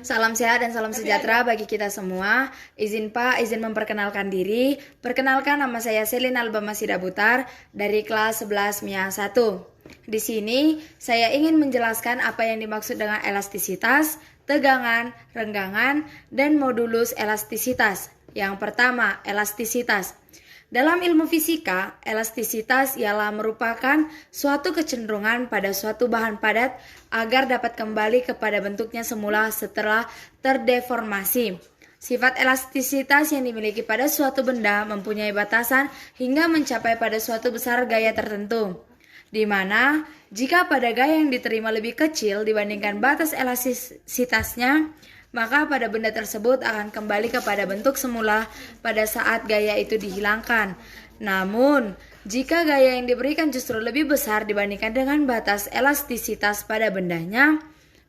Salam sehat dan salam sejahtera bagi kita semua. Izin Pak, izin memperkenalkan diri. Perkenalkan, nama saya Selin Albama Sidabutar dari kelas 11 MIA 1. Di sini saya ingin menjelaskan apa yang dimaksud dengan elastisitas, tegangan, renggangan, dan modulus elastisitas. Yang pertama, elastisitas. Dalam ilmu fisika, elastisitas ialah merupakan suatu kecenderungan pada suatu bahan padat agar dapat kembali kepada bentuknya semula setelah terdeformasi. Sifat elastisitas yang dimiliki pada suatu benda mempunyai batasan hingga mencapai pada suatu besar gaya tertentu, di mana jika pada gaya yang diterima lebih kecil dibandingkan batas elastisitasnya, maka pada benda tersebut akan kembali kepada bentuk semula pada saat gaya itu dihilangkan. Namun, jika gaya yang diberikan justru lebih besar dibandingkan dengan batas elastisitas pada bendanya,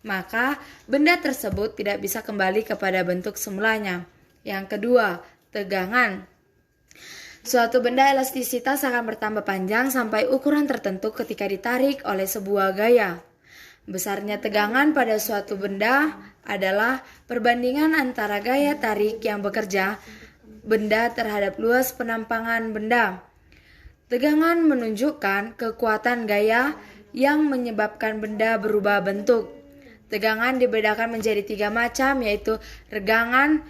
maka benda tersebut tidak bisa kembali kepada bentuk semulanya. Yang kedua, tegangan. Suatu benda elastisitas akan bertambah panjang sampai ukuran tertentu ketika ditarik oleh sebuah gaya. Besarnya tegangan pada suatu benda adalah perbandingan antara gaya tarik yang bekerja benda terhadap luas penampangan benda. Tegangan menunjukkan kekuatan gaya yang menyebabkan benda berubah bentuk. Tegangan dibedakan menjadi 3 macam, yaitu regangan,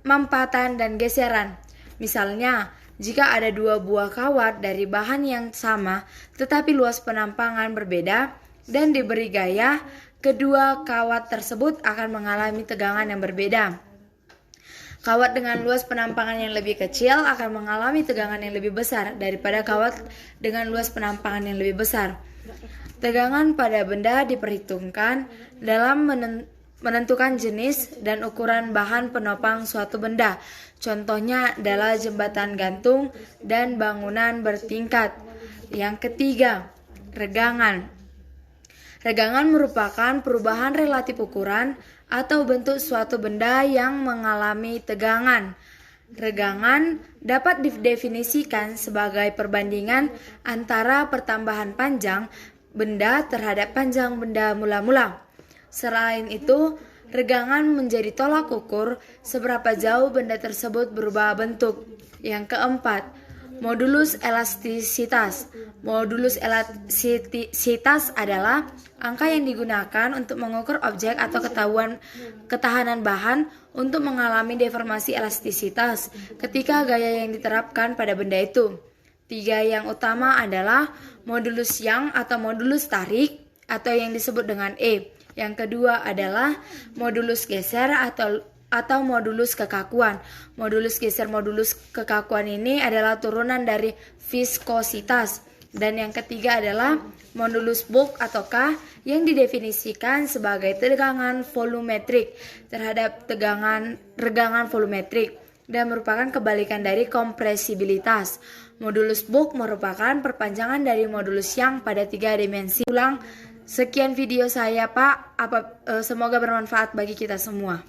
mampatan, dan geseran. Misalnya, jika ada 2 buah kawat dari bahan yang sama tetapi luas penampangan berbeda dan diberi gaya, kedua kawat tersebut akan mengalami tegangan yang berbeda. Kawat dengan luas penampangan yang lebih kecil akan mengalami tegangan yang lebih besar daripada kawat dengan luas penampangan yang lebih besar. Tegangan pada benda diperhitungkan dalam menentukan jenis dan ukuran bahan penopang suatu benda. Contohnya adalah jembatan gantung dan bangunan bertingkat. Yang ketiga, regangan. Regangan merupakan perubahan relatif ukuran atau bentuk suatu benda yang mengalami tegangan. Regangan dapat didefinisikan sebagai perbandingan antara pertambahan panjang benda terhadap panjang benda mula-mula. Selain itu, regangan menjadi tolak ukur seberapa jauh benda tersebut berubah bentuk. Yang keempat, modulus elastisitas. Modulus elastisitas adalah angka yang digunakan untuk mengukur objek atau ketahanan bahan untuk mengalami deformasi elastisitas ketika gaya yang diterapkan pada benda itu. 3 yang utama adalah modulus Young atau modulus tarik atau yang disebut dengan E. Yang kedua adalah modulus geser atau modulus kekakuan. Modulus geser, modulus kekakuan ini adalah turunan dari viskositas. Dan yang ketiga adalah modulus bulk atau K yang didefinisikan sebagai tegangan volumetrik terhadap regangan volumetrik dan merupakan kebalikan dari kompresibilitas. Modulus bulk merupakan perpanjangan dari modulus Young pada 3 dimensi. Sekian video saya, Pak. Semoga bermanfaat bagi kita semua.